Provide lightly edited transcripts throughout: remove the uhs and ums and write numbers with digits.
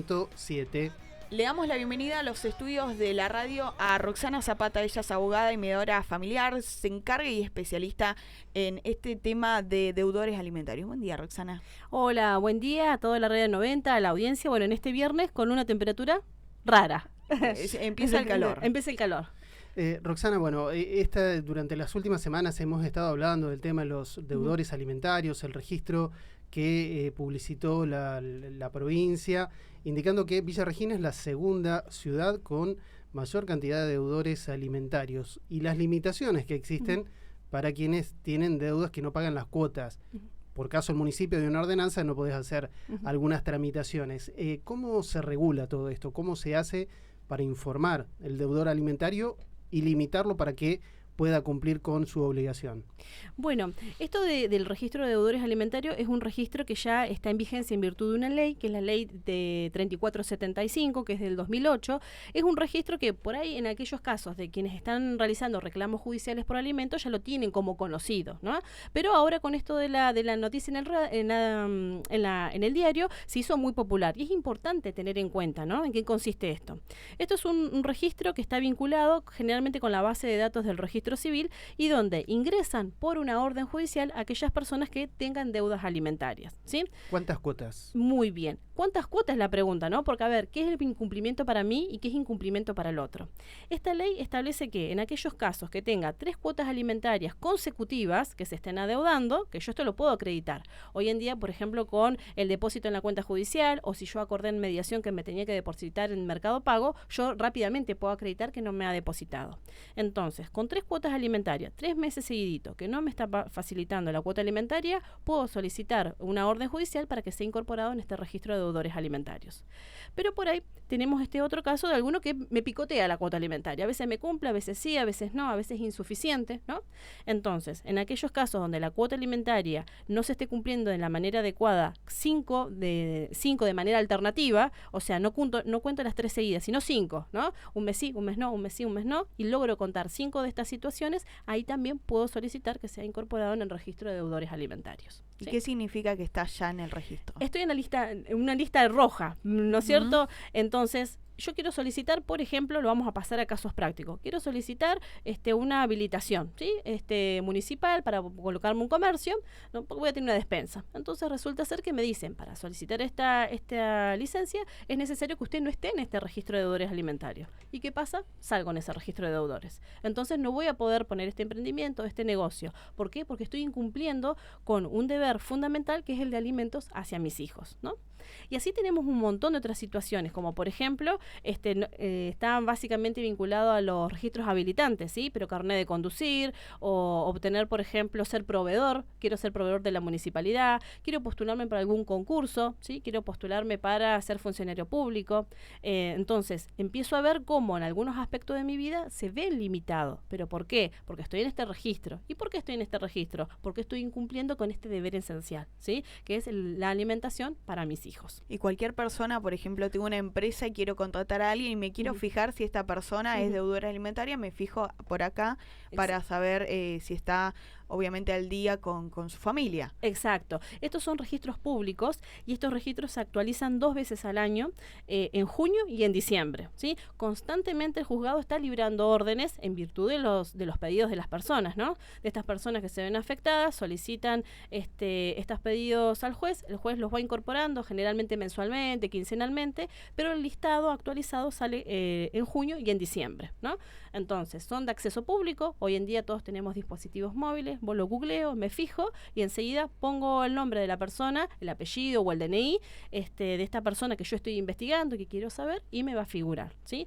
107. Le damos la bienvenida a los estudios de la radio a Roxana Zapata. Ella es abogada y mediadora familiar, se encarga y especialista en este tema de deudores alimentarios. Buen día, Roxana. Hola, buen día a toda la red 90, a la audiencia. Bueno, en este viernes con una temperatura rara. Empieza el calor. Empieza el calor. Roxana, bueno, durante las últimas semanas hemos estado hablando del tema de los deudores alimentarios, el registro que publicitó la provincia, indicando que Villa Regina es la segunda ciudad con mayor cantidad de deudores alimentarios y las limitaciones que existen para quienes tienen deudas que no pagan las cuotas. Por caso el municipio de una ordenanza no podés hacer algunas tramitaciones. ¿Cómo se regula todo esto? ¿Cómo se hace para informar el deudor alimentario y limitarlo para que pueda cumplir con su obligación? Bueno, esto del registro de deudores alimentarios es un registro que ya está en vigencia en virtud de una ley, que es la ley de 3475, que es del 2008. Es un registro que por ahí en aquellos casos de quienes están realizando reclamos judiciales por alimentos ya lo tienen como conocido, ¿no? Pero ahora con esto de la noticia en el diario se hizo muy popular y es importante tener en cuenta, ¿no? ¿En qué consiste esto? Esto es un registro que está vinculado generalmente con la base de datos del registro civil y donde ingresan por una orden judicial aquellas personas que tengan deudas alimentarias, ¿sí? ¿Cuántas cuotas? Muy bien. ¿Cuántas cuotas es la pregunta, no? Porque, a ver, ¿qué es el incumplimiento para mí y qué es incumplimiento para el otro? Esta ley establece que en aquellos casos que tenga 3 cuotas alimentarias consecutivas que se estén adeudando, que yo esto lo puedo acreditar. Hoy en día, por ejemplo, con el depósito en la cuenta judicial o si yo acordé en mediación que me tenía que depositar en Mercado Pago, yo rápidamente puedo acreditar que no me ha depositado. Entonces, con 3 cuotas alimentarias, 3 meses seguidito, que no me está facilitando la cuota alimentaria, puedo solicitar una orden judicial para que sea incorporado en este registro de deudores alimentarios. Pero por ahí tenemos este otro caso de alguno que me picotea la cuota alimentaria. A veces me cumple, a veces sí, a veces no, a veces insuficiente, ¿no? Entonces, en aquellos casos donde la cuota alimentaria no se esté cumpliendo de la manera adecuada, 5 de manera alternativa, o sea, no cuento las 3 seguidas, sino 5, ¿no? Un mes sí, un mes no, un mes sí, un mes no, y logro contar 5 de estas situaciones, ahí también puedo solicitar que sea incorporado en el registro de deudores alimentarios. ¿Y ¿sí? qué significa que está ya en el registro? Estoy en una lista roja, ¿no es cierto? Entonces, yo quiero solicitar, por ejemplo, lo vamos a pasar a casos prácticos. Quiero solicitar una habilitación, ¿sí? Municipal para colocarme un comercio, ¿no? Porque voy a tener una despensa. Entonces resulta ser que me dicen, para solicitar esta licencia es necesario que usted no esté en este registro de deudores alimentarios. ¿Y qué pasa? Salgo en ese registro de deudores. Entonces no voy a poder poner este emprendimiento, este negocio. ¿Por qué? Porque estoy incumpliendo con un deber fundamental que es el de alimentos hacia mis hijos, ¿no? Y así tenemos un montón de otras situaciones, como por ejemplo, están básicamente vinculados a los registros habilitantes, ¿sí? Pero carnet de conducir, o obtener, por ejemplo, ser proveedor, quiero ser proveedor de la municipalidad, quiero postularme para algún concurso, ¿sí? Quiero postularme para ser funcionario público. Entonces, empiezo a ver cómo en algunos aspectos de mi vida se ve limitado. ¿Pero por qué? Porque estoy en este registro. ¿Y por qué estoy en este registro? Porque estoy incumpliendo con este deber esencial, ¿sí? Que es la alimentación para mis hijos. Y cualquier persona, por ejemplo, tengo una empresa y quiero contratar a alguien y me quiero fijar si esta persona es deudora alimentaria, me fijo por acá para saber si está obviamente al día con su familia. Exacto. Estos son registros públicos y estos registros se actualizan 2 veces al año, en junio y en diciembre, ¿sí? Constantemente el juzgado está librando órdenes en virtud de los pedidos de las personas, ¿no? De estas personas que se ven afectadas, solicitan estos pedidos al juez, el juez los va incorporando generalmente mensualmente, quincenalmente, pero el listado actualizado sale en junio y en diciembre, ¿no? Entonces, son de acceso público, hoy en día todos tenemos dispositivos móviles, vos lo googleo, me fijo y enseguida pongo el nombre de la persona, el apellido o el DNI de esta persona que yo estoy investigando y que quiero saber y me va a figurar, ¿sí?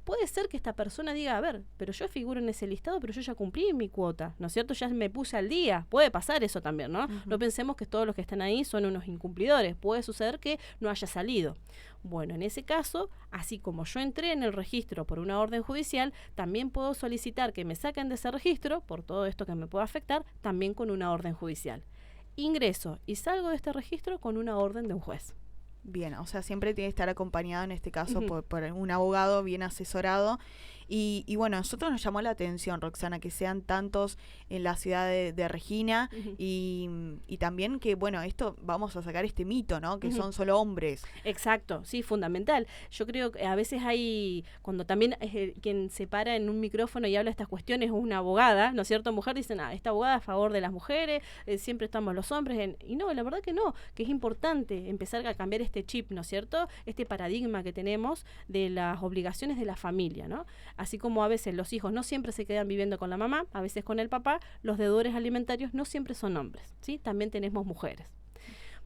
Puede ser que esta persona diga, a ver, pero yo figuro en ese listado, pero yo ya cumplí mi cuota, ¿no es cierto? Ya me puse al día. Puede pasar eso también, ¿no? No pensemos que todos los que están ahí son unos incumplidores. Puede suceder que no haya salido. Bueno, en ese caso, así como yo entré en el registro por una orden judicial, también puedo solicitar que me saquen de ese registro, por todo esto que me pueda afectar, también con una orden judicial. Ingreso y salgo de este registro con una orden de un juez. Bien, o sea, siempre tiene que estar acompañado en este caso por un abogado bien asesorado. Y bueno, a nosotros nos llamó la atención, Roxana, que sean tantos en la ciudad de Regina y también que, bueno, esto vamos a sacar este mito, ¿no? Que son solo hombres. Exacto, sí, fundamental. Yo creo que a veces hay, cuando también quien se para en un micrófono y habla de estas cuestiones es una abogada, ¿no es cierto? Mujer, dicen, esta abogada a favor de las mujeres, siempre estamos los hombres. Y no, la verdad que no, que es importante empezar a cambiar este chip, ¿no es cierto? Este paradigma que tenemos de las obligaciones de la familia, ¿no? Así como a veces los hijos no siempre se quedan viviendo con la mamá, a veces con el papá, los deudores alimentarios no siempre son hombres, ¿sí? También tenemos mujeres.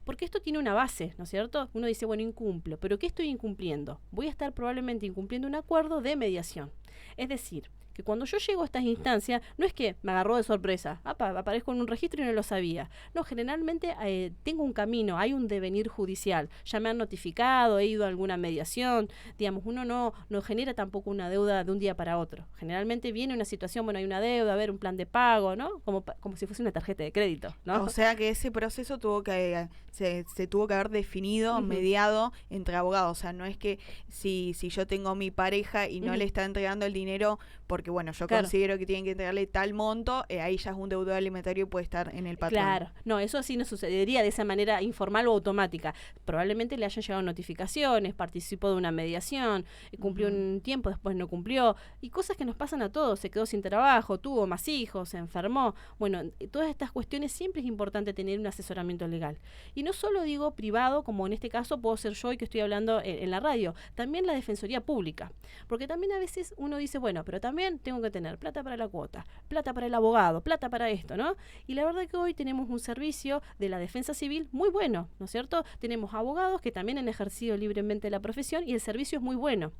Porque esto tiene una base, ¿no es cierto? Uno dice, bueno, incumplo, pero ¿qué estoy incumpliendo? Voy a estar probablemente incumpliendo un acuerdo de mediación. Es decir, que cuando yo llego a estas instancias, no es que me agarró de sorpresa, aparezco en un registro y no lo sabía. No, generalmente tengo un camino, hay un devenir judicial, ya me han notificado, he ido a alguna mediación, digamos, uno no genera tampoco una deuda de un día para otro. Generalmente viene una situación, bueno, hay una deuda, a ver, un plan de pago, ¿no? Como si fuese una tarjeta de crédito, ¿no? O sea que ese proceso tuvo que se tuvo que haber definido, mediado entre abogados. O sea, no es que si yo tengo mi pareja y no le está entregando el dinero porque, bueno, yo considero que tienen que entregarle tal monto, ahí ya es un deudor alimentario y puede estar en el patrón. Claro, no, eso así no sucedería de esa manera informal o automática. Probablemente le hayan llegado notificaciones, participó de una mediación, cumplió un tiempo, después no cumplió, y cosas que nos pasan a todos, se quedó sin trabajo, tuvo más hijos, se enfermó. Bueno, todas estas cuestiones siempre es importante tener un asesoramiento legal. Y no solo digo privado, como en este caso puedo ser yo y que estoy hablando en la radio, también la Defensoría Pública. Porque también a veces uno dice, bueno, pero también tengo que tener plata para la cuota, plata para el abogado, plata para esto, ¿no? Y la verdad que hoy tenemos un servicio de la defensa civil muy bueno, ¿no es cierto? Tenemos abogados que también han ejercido libremente la profesión y el servicio es muy bueno.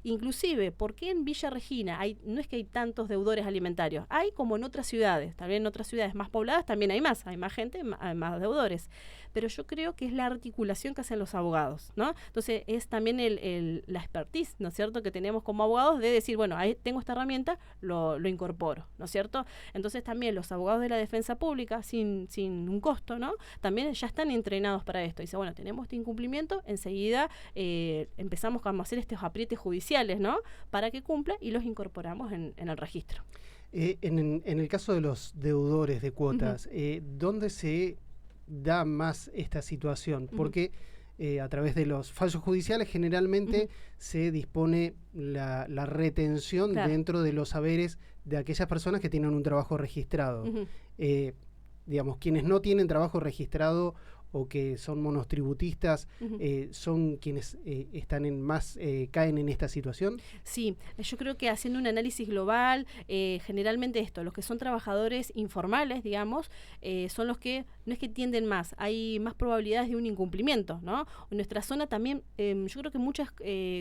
Inclusive, ¿por qué en Villa Regina no es que hay tantos deudores alimentarios? Hay como en otras ciudades, también en otras ciudades más pobladas también hay más gente, hay más deudores. Pero yo creo que es la articulación que hacen los abogados, ¿no? Entonces es también la expertise, ¿no es cierto?, que tenemos como abogados de decir, bueno, ahí tengo esta herramienta, lo incorporo, ¿no es cierto? Entonces también los abogados de la defensa pública, sin un costo, ¿no?, también ya están entrenados para esto. Dice, bueno, tenemos este incumplimiento, enseguida empezamos a hacer estos aprietes judiciales, ¿no?, para que cumpla y los incorporamos en el registro. En el caso de los deudores de cuotas, ¿dónde se da más esta situación? Porque a través de los fallos judiciales generalmente se dispone la retención dentro de los haberes de aquellas personas que tienen un trabajo registrado. Digamos, quienes no tienen trabajo registrado o que son monotributistas, son quienes caen en esta situación. Sí, yo creo que haciendo un análisis global, generalmente los que son trabajadores informales, digamos, son los que no es que tienden más, hay más probabilidades de un incumplimiento, ¿no? En nuestra zona también, yo creo que muchas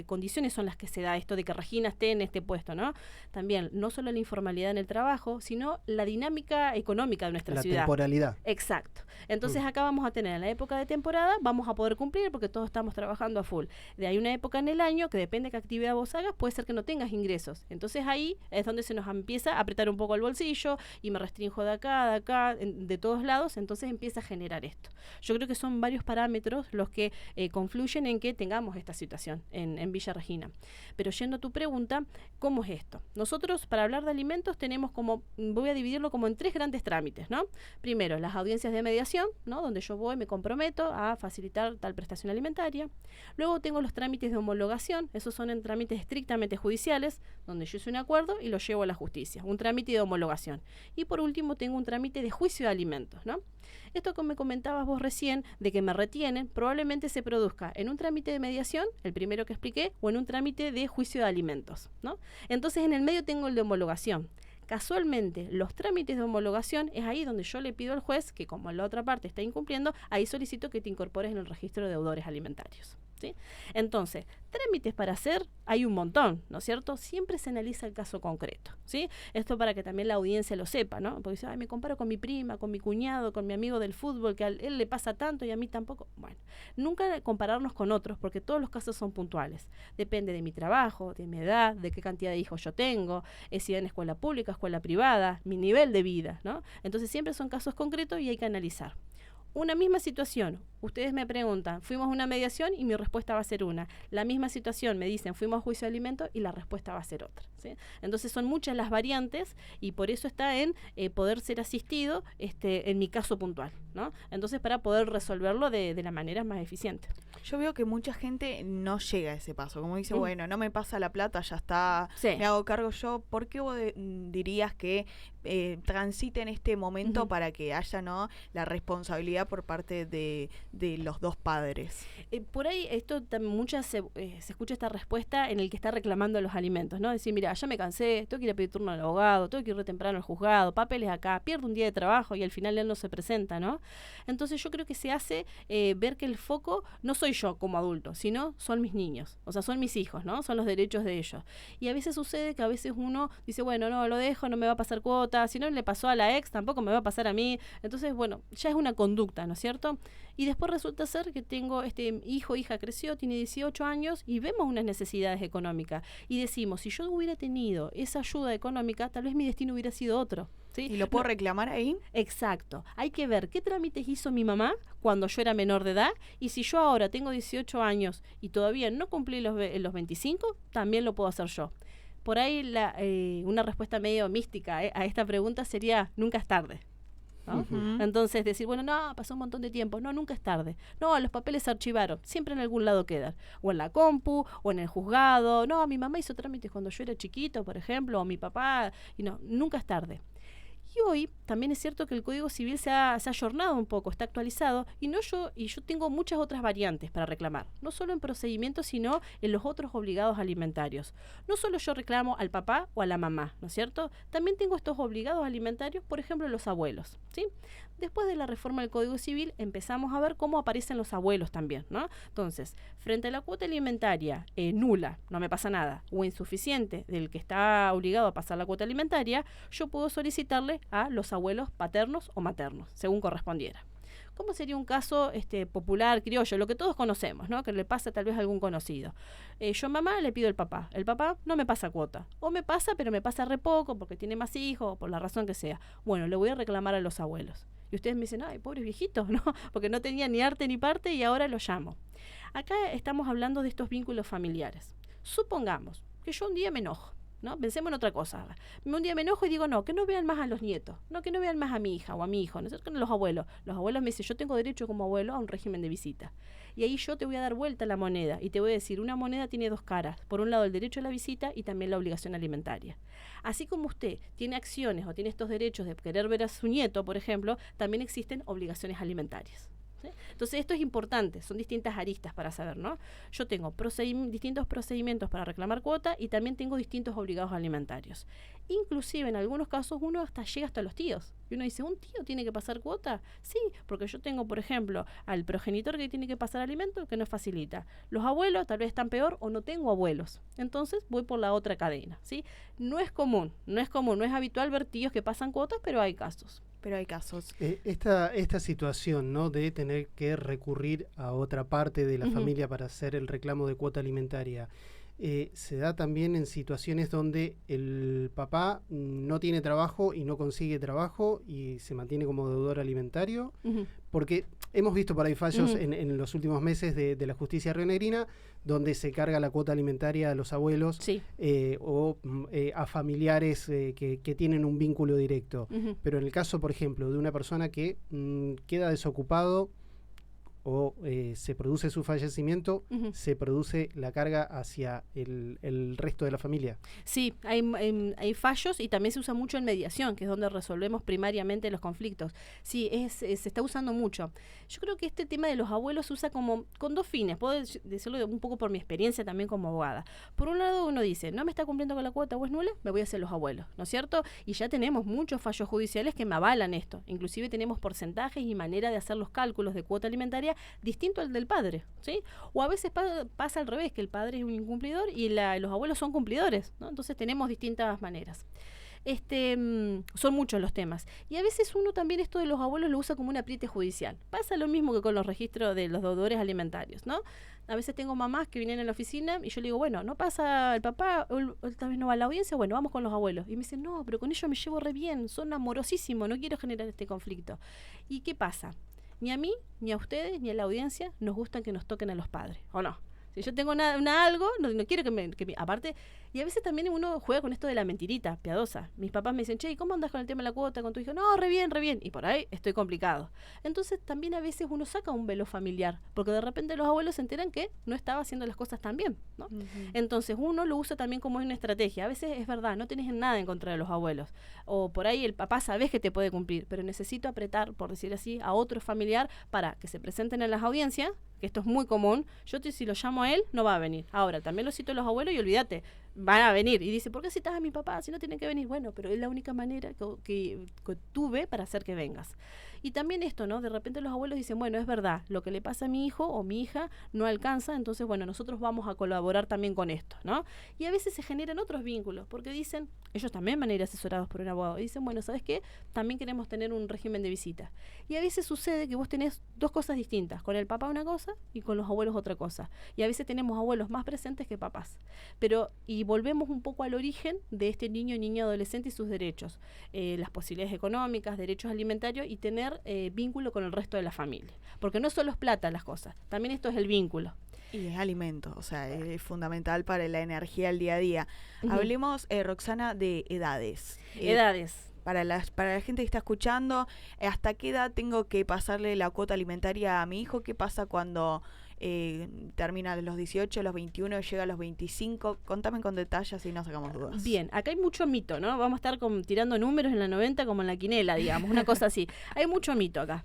condiciones son las que se da esto de que Regina esté en este puesto, ¿no? También, no solo la informalidad en el trabajo, sino la dinámica económica de nuestra ciudad. La temporalidad. Exacto. Entonces acá vamos a tener en la época de temporada, vamos a poder cumplir porque todos estamos trabajando a full. De ahí una época en el año que depende de qué actividad vos hagas, puede ser que no tengas ingresos. Entonces ahí es donde se nos empieza a apretar un poco el bolsillo y me restrinjo de acá, de todos lados, entonces empieza a generar esto. Yo creo que son varios parámetros los que confluyen en que tengamos esta situación en Villa Regina. Pero yendo a tu pregunta, ¿cómo es esto? Nosotros, para hablar de alimentos, tenemos voy a dividirlo como en 3 grandes trámites, ¿no? Primero, las audiencias de mediación, ¿no?, donde yo me comprometo a facilitar tal prestación alimentaria. Luego tengo los trámites de homologación, esos son en trámites estrictamente judiciales, donde yo hice un acuerdo y lo llevo a la justicia, un trámite de homologación. Y por último tengo un trámite de juicio de alimentos, ¿no? Esto que me comentabas vos recién, de que me retienen, probablemente se produzca en un trámite de mediación, el primero que expliqué, o en un trámite de juicio de alimentos, ¿no? Entonces en el medio tengo el de homologación. Casualmente, los trámites de homologación es ahí donde yo le pido al juez que, como la otra parte está incumpliendo, ahí solicito que te incorpores en el registro de deudores alimentarios, ¿sí? Entonces, trámites para hacer hay un montón, ¿no es cierto? Siempre se analiza el caso concreto, ¿sí? Esto para que también la audiencia lo sepa, ¿no? Porque dice, ay, me comparo con mi prima, con mi cuñado, con mi amigo del fútbol, que a él le pasa tanto y a mí tampoco. Bueno, nunca compararnos con otros, porque todos los casos son puntuales. Depende de mi trabajo, de mi edad, de qué cantidad de hijos yo tengo, si en escuela pública, escuela privada, mi nivel de vida, ¿no? Entonces siempre son casos concretos y hay que analizar. Una misma situación, Ustedes me preguntan, fuimos a una mediación y mi respuesta va a ser una. La misma situación, me dicen, fuimos a juicio de alimentos y la respuesta va a ser otra, ¿sí? Entonces son muchas las variantes y por eso está en poder ser asistido en mi caso puntual, ¿no? Entonces para poder resolverlo de la manera más eficiente. Yo veo que mucha gente no llega a ese paso, como dice, bueno, no me pasa la plata, ya está, Sí. me hago cargo yo. ¿Por qué vos dirías que transite en este momento para que haya, ¿no?, la responsabilidad por parte de los dos padres? Por ahí muchas se escucha esta respuesta en el que está reclamando los alimentos, ¿no? Decir, mira, ya me cansé, tengo que ir a pedir turno al abogado, tengo que ir re temprano al juzgado, papeles acá, pierdo un día de trabajo y al final él no se presenta, ¿no? Entonces yo creo que se hace ver que el foco no soy yo como adulto, sino son mis niños, o sea, son mis hijos, ¿no? Son los derechos de ellos. Y a veces sucede que a veces uno dice, bueno, no, lo dejo, no me va a pasar cuota, si no le pasó a la ex, tampoco me va a pasar a mí. Entonces, bueno, ya es una conducta, ¿no es cierto? Y después resulta ser que tengo hija creció, tiene 18 años y vemos unas necesidades económicas. Y decimos, si yo hubiera tenido esa ayuda económica, tal vez mi destino hubiera sido otro. ¿Sí? ¿Y lo puedo reclamar ahí? Exacto. Hay que ver qué trámites hizo mi mamá cuando yo era menor de edad y si yo ahora tengo 18 años y todavía no cumplí los 25, también lo puedo hacer yo. Por ahí una respuesta medio mística a esta pregunta sería, nunca es tarde, ¿no? Entonces decir, bueno, no, pasó un montón de tiempo. No, nunca es tarde. No, los papeles se archivaron. Siempre en algún lado quedan. O en la compu, o en el juzgado. No, mi mamá hizo trámites cuando yo era chiquito, por ejemplo, o mi papá. Y no, nunca es tarde. Y hoy también es cierto que el Código Civil se ha ayornado un poco, está actualizado, y yo tengo muchas otras variantes para reclamar, no solo en procedimientos, sino en los otros obligados alimentarios. No solo yo reclamo al papá o a la mamá, ¿no es cierto? También tengo estos obligados alimentarios, por ejemplo, los abuelos, ¿sí? Después de la reforma del Código Civil empezamos a ver cómo aparecen los abuelos también, ¿no? Entonces, frente a la cuota alimentaria nula, no me pasa nada, o insuficiente del que está obligado a pasar la cuota alimentaria, yo puedo solicitarle a los abuelos paternos o maternos, según correspondiera. ¿Cómo sería un caso popular, criollo? Lo que todos conocemos, ¿no? Que le pasa tal vez a algún conocido. Yo a mamá le pido el papá no me pasa cuota. O me pasa, pero me pasa re poco porque tiene más hijos o por la razón que sea. Bueno, le voy a reclamar a los abuelos. Y ustedes me dicen, ay, pobres viejitos, ¿no? Porque no tenía ni arte ni parte y ahora los llamo. Acá estamos hablando de estos vínculos familiares. Supongamos que yo un día me enojo, ¿no? Pensemos en otra cosa. Un día me enojo y digo, no, que no vean más a los nietos, no, que no vean más a mi hija o a mi hijo, ¿no es cierto? Los abuelos. Los abuelos me dicen, yo tengo derecho como abuelo a un régimen de visita. Y ahí yo te voy a dar vuelta a la moneda y te voy a decir, una moneda tiene dos caras. Por un lado el derecho a la visita y también la obligación alimentaria. Así como usted tiene acciones o tiene estos derechos de querer ver a su nieto, por ejemplo, también existen obligaciones alimentarias. ¿Sí? Entonces esto es importante, son distintas aristas para saber, ¿no? Yo tengo distintos procedimientos para reclamar cuota y también tengo distintos obligados alimentarios. Inclusive en algunos casos uno llega hasta los tíos. Y uno dice, ¿un tío tiene que pasar cuota? Sí, porque yo tengo, por ejemplo, al progenitor que tiene que pasar alimento que nos facilita. Los abuelos tal vez están peor o no tengo abuelos. Entonces voy por la otra cadena, ¿sí? No es común, no es habitual ver tíos que pasan cuotas, pero hay casos. Pero hay casos. Esta situación, ¿no?, de tener que recurrir a otra parte de la familia para hacer el reclamo de cuota alimentaria, se da también en situaciones donde el papá no tiene trabajo y no consigue trabajo y se mantiene como deudor alimentario, porque hemos visto por ahí fallos en los últimos meses de la justicia rionegrina donde se carga la cuota alimentaria a los abuelos, sí, o a familiares que tienen un vínculo directo. Pero en el caso, por ejemplo, de una persona que queda desocupado o se produce su fallecimiento, se produce la carga hacia el resto de la familia. Sí, hay fallos y también se usa mucho en mediación, que es donde resolvemos primariamente los conflictos. Sí, se está usando mucho. Yo creo que este tema de los abuelos se usa como con dos fines. Puedo decirlo un poco por mi experiencia también como abogada. Por un lado uno dice, no me está cumpliendo con la cuota o es nula, me voy a hacer los abuelos, ¿no es cierto? Y ya tenemos muchos fallos judiciales que me avalan esto. Inclusive tenemos porcentajes y manera de hacer los cálculos de cuota alimentaria distinto al del padre, ¿sí? O a veces pasa al revés, que el padre es un incumplidor y los abuelos son cumplidores, ¿no? Entonces tenemos distintas maneras. Son muchos los temas. Y a veces uno también esto de los abuelos lo usa como un apriete judicial. Pasa lo mismo que con los registros de los deudores alimentarios, ¿no? A veces tengo mamás que vienen a la oficina y yo le digo, bueno, no pasa el papá, o tal vez no va a la audiencia, bueno, vamos con los abuelos. Y me dicen, no, pero con ellos me llevo re bien, son amorosísimos, no quiero generar este conflicto. ¿Y qué pasa? Ni a mí, ni a ustedes, ni a la audiencia nos gustan que nos toquen a los padres, ¿o no? Si yo tengo algo, no quiero aparte, y a veces también uno juega con esto de la mentirita piadosa. Mis papás me dicen, che, ¿y cómo andas con el tema de la cuota con tu hijo? No, re bien, y por ahí estoy complicado. Entonces también a veces uno saca un velo familiar, porque de repente los abuelos se enteran que no estaba haciendo las cosas tan bien, ¿no? Entonces uno lo usa también como una estrategia. A veces es verdad, no tenés nada en contra de los abuelos, o por ahí el papá sabés que te puede cumplir, pero necesito apretar, por decir así, a otro familiar para que se presenten en las audiencias, que esto es muy común. Si lo llamo a él, no va a venir. Ahora, también lo cito a los abuelos y olvídate, van a venir. Y dice, ¿por qué citas a mi papá si no tienen que venir? Bueno, pero es la única manera que tuve para hacer que vengas. Y también esto, ¿no? De repente los abuelos dicen, bueno, es verdad, lo que le pasa a mi hijo o mi hija no alcanza, entonces, bueno, nosotros vamos a colaborar también con esto, ¿no? Y a veces se generan otros vínculos, porque dicen, ellos también van a ir asesorados por un abogado, y dicen, bueno, ¿sabes qué? También queremos tener un régimen de visita. Y a veces sucede que vos tenés dos cosas distintas, con el papá una cosa y con los abuelos otra cosa. Y a veces tenemos abuelos más presentes que papás. Y volvemos un poco al origen de este niño, niña, adolescente y sus derechos, las posibilidades económicas, derechos alimentarios y tener vínculo con el resto de la familia. Porque no solo es plata las cosas, también esto es el vínculo. Y es alimento, o sea, es fundamental para la energía del día a día. Hablemos, Roxana, de edades. Edades. Para la gente que está escuchando, ¿hasta qué edad tengo que pasarle la cuota alimentaria a mi hijo? ¿Qué pasa cuando termina los 18, los 21, llega a los 25? Contame con detalle, así no sacamos dudas. Bien, acá hay mucho mito, ¿no? Vamos a estar tirando números en la 90 como en la quinela, digamos, una cosa así. Hay mucho mito acá.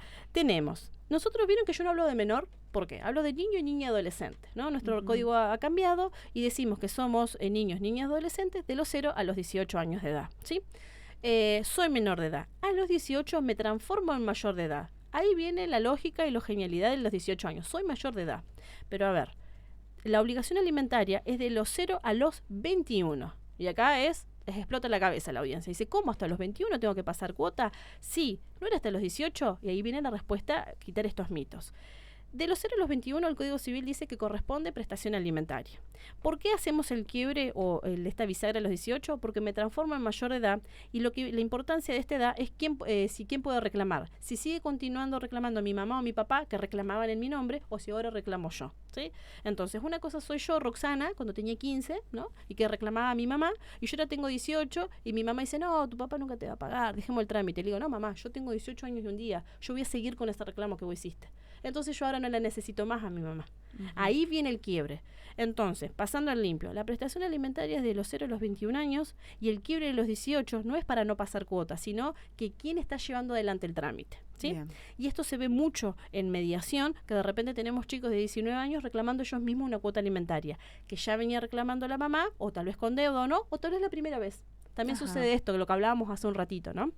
Nosotros vieron que yo no hablo de menor, ¿por qué? Hablo de niño y niña adolescente, ¿no? Nuestro código ha cambiado y decimos que somos niños, niñas, adolescentes de los 0 a los 18 años de edad, ¿sí? Soy menor de edad. A los 18 me transformo en mayor de edad. Ahí viene la lógica y la genialidad de los 18 años. Soy mayor de edad. Pero a ver, la obligación alimentaria es de los 0 a los 21. Y acá les explota la cabeza a la audiencia. Dice, ¿cómo hasta los 21 tengo que pasar cuota? Sí, ¿no era hasta los 18? Y ahí viene la respuesta, quitar estos mitos. De los 0 a los 21, el Código Civil dice que corresponde prestación alimentaria. ¿Por qué hacemos el quiebre o esta bisagra a los 18? Porque me transformo en mayor de edad y la importancia de esta edad es quién puede reclamar. Si sigue continuando reclamando mi mamá o mi papá, que reclamaban en mi nombre, o si ahora reclamo yo, ¿sí? Entonces, una cosa soy yo, Roxana, cuando tenía 15, ¿no? Y que reclamaba a mi mamá, y yo ahora tengo 18, y mi mamá dice, no, tu papá nunca te va a pagar, dejemos el trámite. Le digo, no, mamá, yo tengo 18 años y un día, yo voy a seguir con ese reclamo que vos hiciste. Entonces yo ahora no la necesito más a mi mamá. Ahí viene el quiebre. Entonces, pasando al limpio, la prestación alimentaria es de los 0 a los 21 años y el quiebre de los 18 no es para no pasar cuotas, sino que quién está llevando adelante el trámite, ¿sí? Y esto se ve mucho en mediación, que de repente tenemos chicos de 19 años reclamando ellos mismos una cuota alimentaria, que ya venía reclamando la mamá, o tal vez con deuda o no, o tal vez la primera vez. También sucede esto, lo que hablábamos hace un ratito, ¿no?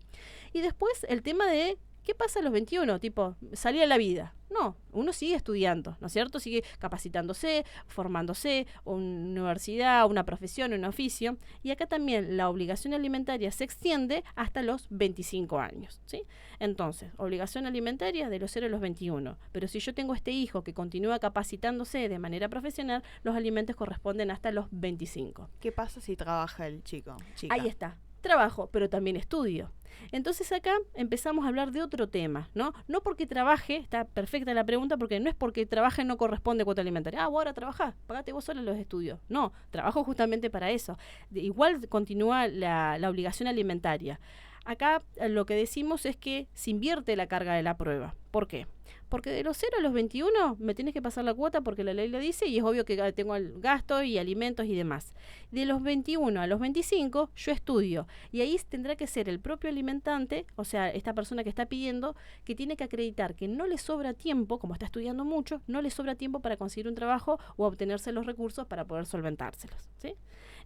Y después el tema de ¿qué pasa a los 21? Tipo, salir a la vida. No, uno sigue estudiando, ¿no es cierto? Sigue capacitándose, formándose, una universidad, una profesión, un oficio. Y acá también la obligación alimentaria se extiende hasta los 25 años, ¿sí? Entonces, obligación alimentaria de los 0 a los 21. Pero si yo tengo este hijo que continúa capacitándose de manera profesional, los alimentos corresponden hasta los 25. ¿Qué pasa si trabaja el chico? Chica. Ahí está. Trabajo, pero también estudio. Entonces acá empezamos a hablar de otro tema, ¿no? No porque trabaje, está perfecta la pregunta, porque no es porque trabaje no corresponde cuota alimentaria. Vos ahora trabajás, pagate vos sola los estudios. No, trabajo justamente para eso. Igual continúa la obligación alimentaria. Acá lo que decimos es que se invierte la carga de la prueba. ¿Por qué? Porque de los 0 a los 21 me tienes que pasar la cuota porque la ley lo dice y es obvio que tengo el gasto y alimentos y demás. De los 21 a los 25 yo estudio y ahí tendrá que ser el propio alimentante, o sea, esta persona que está pidiendo, que tiene que acreditar que no le sobra tiempo, como está estudiando mucho, no le sobra tiempo para conseguir un trabajo o obtenerse los recursos para poder solventárselos, ¿sí?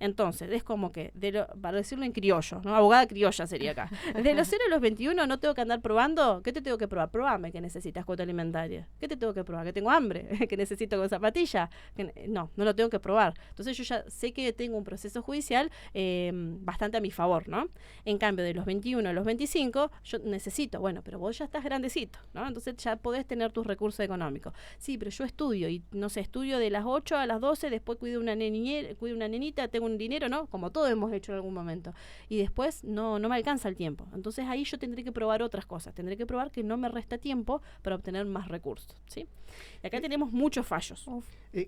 Entonces, es como que, para decirlo en criollo, ¿no? Abogada criolla sería acá. De los 0 a los 21 no tengo que andar probando. ¿Qué te tengo que probar? Probame que necesitas cuota alimentaria. ¿Qué te tengo que probar? ¿Que tengo hambre? ¿Que necesito con zapatilla? No lo tengo que probar. Entonces yo ya sé que tengo un proceso judicial bastante a mi favor, ¿no? En cambio, de los 21 a los 25, yo necesito, bueno, pero vos ya estás grandecito, ¿no? Entonces ya podés tener tus recursos económicos. Sí, pero yo estudio y, no sé, estudio de las 8 a las 12, después cuido una nenita, tengo un dinero, ¿no? Como todos hemos hecho en algún momento. Y después no me alcanza el tiempo. Entonces ahí yo tendré que probar otras cosas. Tendré que probar que no me resta tiempo para obtener más recursos, ¿sí? Y acá tenemos muchos fallos.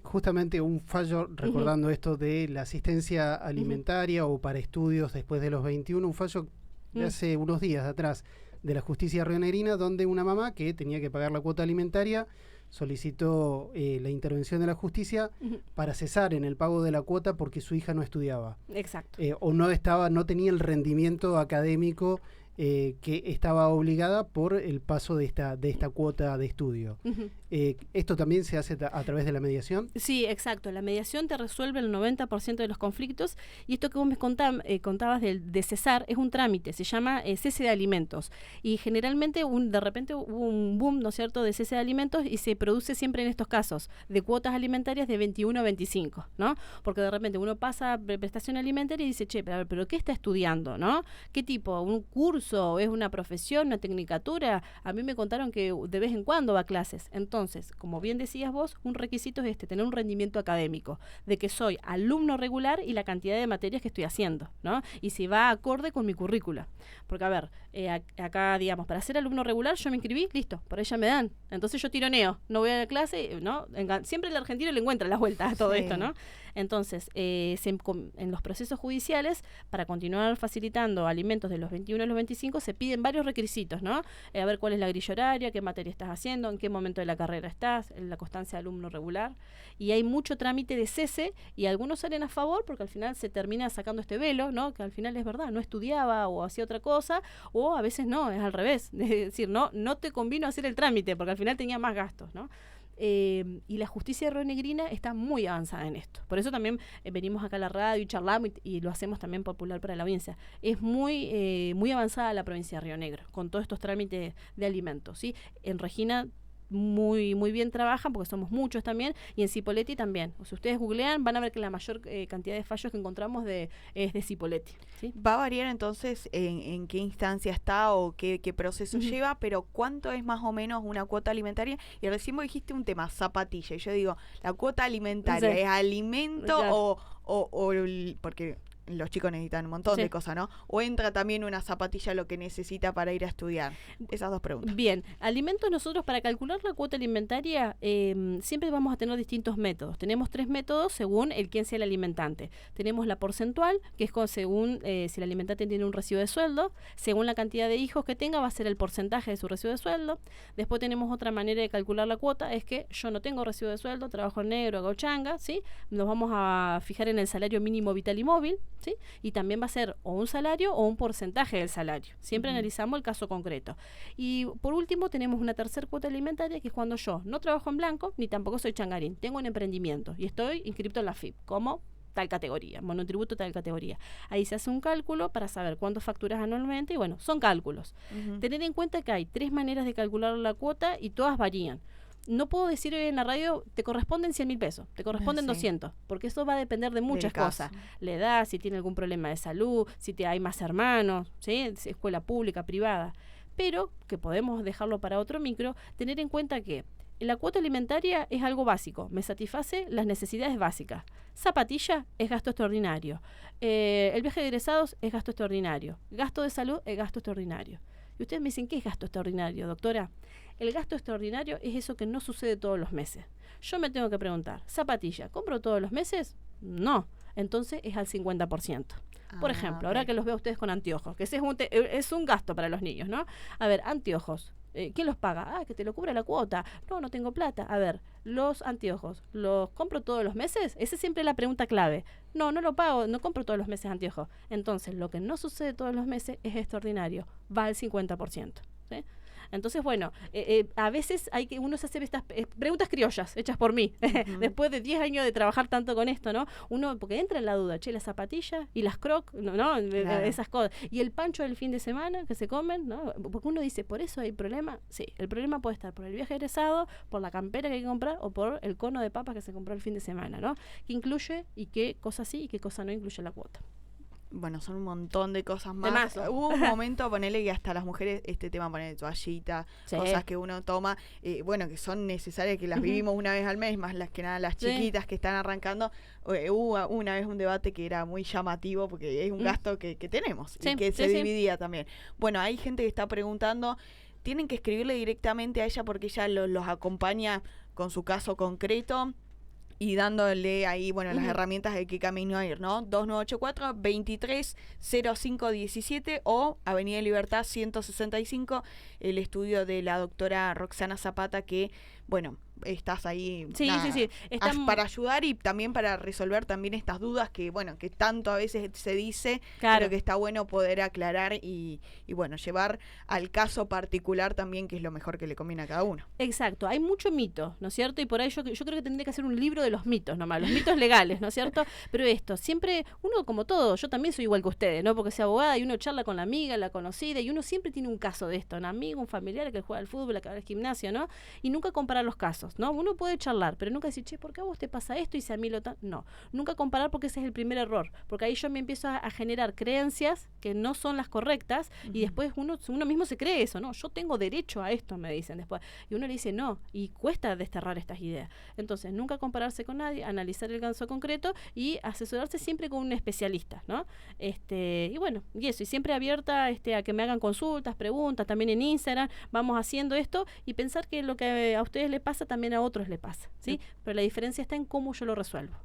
Justamente un fallo, recordando esto de la asistencia alimentaria o para estudios después de los 21, un fallo de hace unos días atrás de la justicia rionegrina, donde una mamá que tenía que pagar la cuota alimentaria solicitó la intervención de la justicia para cesar en el pago de la cuota porque su hija no estudiaba. Exacto. O no tenía el rendimiento académico que estaba obligada por el paso de esta cuota de estudio. ¿Esto también se hace a través de la mediación? Sí, exacto. La mediación te resuelve el 90% de los conflictos, y esto que vos me contabas de cesar es un trámite, se llama cese de alimentos, y generalmente de repente hubo un boom, ¿no es cierto?, de cese de alimentos, y se produce siempre en estos casos de cuotas alimentarias de 21 a 25, ¿no? Porque de repente uno pasa prestación alimentaria y dice, che, pero ¿qué está estudiando, no? ¿Qué tipo? ¿Un curso? ¿Es una profesión? ¿Una tecnicatura? A mí me contaron que de vez en cuando va a clases. Entonces, como bien decías vos, un requisito es tener un rendimiento académico, de que soy alumno regular y la cantidad de materias que estoy haciendo, ¿no? Y si va acorde con mi currícula. Porque, a ver, acá, digamos, para ser alumno regular yo me inscribí, listo, por ella me dan. Entonces yo tironeo, no voy a la clase, ¿no? Siempre el argentino le encuentra las vueltas a todo esto, ¿no? Entonces, en los procesos judiciales, para continuar facilitando alimentos de los 21 a los 25, se piden varios requisitos, ¿no? A ver cuál es la grilla horaria, qué materia estás haciendo, en qué momento de la carrera estás, la constancia de alumno regular. Y hay mucho trámite de cese, y algunos salen a favor porque al final se termina sacando este velo, ¿no? Que al final es verdad, no estudiaba o hacía otra cosa, o a veces no, es al revés. Es decir, no te convino hacer el trámite porque al final tenía más gastos, ¿no? Y la justicia rionegrina está muy avanzada en esto. Por eso también venimos acá a la radio y charlamos y lo hacemos también popular para la audiencia. Es muy avanzada la provincia de Río Negro con todos estos trámites de alimentos, ¿sí? En Regina muy bien trabajan porque somos muchos también, y en Cipolletti también. O sea, ustedes googlean, van a ver que la mayor cantidad de fallos que encontramos es de Cipolletti, ¿sí? Va a variar entonces en qué instancia está o qué proceso lleva, pero ¿cuánto es más o menos una cuota alimentaria? Y recién vos dijiste un tema, zapatilla, y yo digo, ¿la cuota alimentaria es alimento o porque los chicos necesitan un montón de cosas, ¿no? ¿O entra también una zapatilla lo que necesita para ir a estudiar? Esas dos preguntas. Bien, alimentos nosotros para calcular la cuota alimentaria siempre vamos a tener distintos métodos. Tenemos 3 métodos según quién sea el alimentante. Tenemos la porcentual, que es según si el alimentante tiene un recibo de sueldo, según la cantidad de hijos que tenga va a ser el porcentaje de su recibo de sueldo. Después tenemos otra manera de calcular la cuota, es que yo no tengo recibo de sueldo, trabajo en negro, hago changa, ¿sí? Nos vamos a fijar en el salario mínimo vital y móvil, ¿sí? Y también va a ser o un salario o un porcentaje del salario. Siempre analizamos el caso concreto. Y por último tenemos una tercera cuota alimentaria, que es cuando yo no trabajo en blanco ni tampoco soy changarín, tengo un emprendimiento y estoy inscrito en la FIP como tal categoría, monotributo tal categoría. Ahí se hace un cálculo para saber cuánto facturas anualmente y bueno, son cálculos. Tener en cuenta que hay 3 maneras de calcular la cuota y todas varían. No puedo decir hoy en la radio, te corresponden 100.000 pesos, te corresponden 200, porque eso va a depender de muchas cosas. La edad, si tiene algún problema de salud, si hay más hermanos, ¿sí? Escuela pública, privada. Pero, que podemos dejarlo para otro micro, tener en cuenta que la cuota alimentaria es algo básico, me satisface las necesidades básicas. Zapatilla es gasto extraordinario. El viaje de egresados es gasto extraordinario. Gasto de salud es gasto extraordinario. Y ustedes me dicen, ¿qué es gasto extraordinario, doctora? El gasto extraordinario es eso que no sucede todos los meses. Yo me tengo que preguntar, ¿zapatilla compro todos los meses? No. Entonces es al 50%. Por ejemplo, ahora que los veo a ustedes con anteojos, que ese es un gasto para los niños, ¿no? A ver, anteojos. ¿Quién los paga? Que te lo cubre la cuota. No tengo plata. A ver, los anteojos, ¿los compro todos los meses? Esa es siempre la pregunta clave. No lo pago, no compro todos los meses anteojos. Entonces, lo que no sucede todos los meses es extraordinario. Va al 50%. ¿Sí? Entonces, bueno, a veces uno se hace estas preguntas criollas hechas por mí, después de 10 años de trabajar tanto con esto, ¿no? Uno, porque entra en la duda, las zapatillas y las crocs, ¿no? Claro. Esas cosas. Y el pancho del fin de semana que se comen, ¿no? Porque uno dice, ¿por eso hay problema? Sí, el problema puede estar por el viaje egresado, por la campera que hay que comprar o por el cono de papas que se compró el fin de semana, ¿no? ¿Qué incluye y qué cosa sí y qué cosa no incluye la cuota? Bueno, son un montón de cosas más. Hubo un momento, ponele que hasta las mujeres, este tema, poner toallita, cosas que uno toma, que son necesarias, que las vivimos una vez al mes, más las que nada las chiquitas que están arrancando. Hubo una vez un debate que era muy llamativo, porque es un gasto que tenemos y que se dividía también. Bueno, hay gente que está preguntando tienen que escribirle directamente a ella porque ella los acompaña con su caso concreto y dándole ahí, bueno, las herramientas de qué camino a ir, ¿no? 2984-230517 o Avenida Libertad 165, el estudio de la doctora Roxana Zapata, que, bueno, estás ahí sí. para ayudar y también para resolver también estas dudas que, bueno, que tanto a veces se dice, claro, pero que está bueno poder aclarar y bueno, llevar al caso particular también, que es lo mejor que le conviene a cada uno. Exacto, hay mucho mito, ¿no es cierto? Y por ahí yo creo que tendría que hacer un libro de los mitos nomás, los mitos legales, ¿no es cierto? Pero esto, siempre, uno como todo, yo también soy igual que ustedes, ¿no? Porque soy abogada y uno charla con la amiga, la conocida, y uno siempre tiene un caso de esto, un amigo, un familiar que juega al fútbol, que va al gimnasio, ¿no? Y nunca comparar los casos, ¿no? Uno puede charlar, pero nunca decir, che, ¿por qué a vos te pasa esto y si a mí lo no, nunca comparar, porque ese es el primer error, porque ahí yo me empiezo a generar creencias que no son las correctas y después uno mismo se cree eso, ¿no? Yo tengo derecho a esto, me dicen después, y uno le dice no, y cuesta desterrar estas ideas. Entonces, nunca compararse con nadie, analizar el caso concreto y asesorarse siempre con un especialista, ¿no? Y bueno, y eso, y siempre abierta a que me hagan consultas, preguntas, también en Instagram, vamos haciendo esto y pensar que lo que a ustedes les pasa también a otros les pasa, ¿sí? Pero la diferencia está en cómo yo lo resuelvo.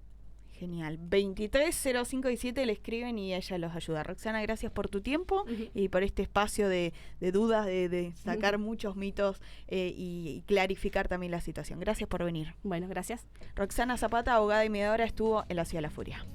Genial. 230517 le escriben y ella los ayuda. Roxana, gracias por tu tiempo y por este espacio de dudas, de sacar muchos mitos y clarificar también la situación. Gracias por venir. Bueno, gracias. Roxana Zapata, abogada y mediadora, estuvo en La Ciudad de la Furia.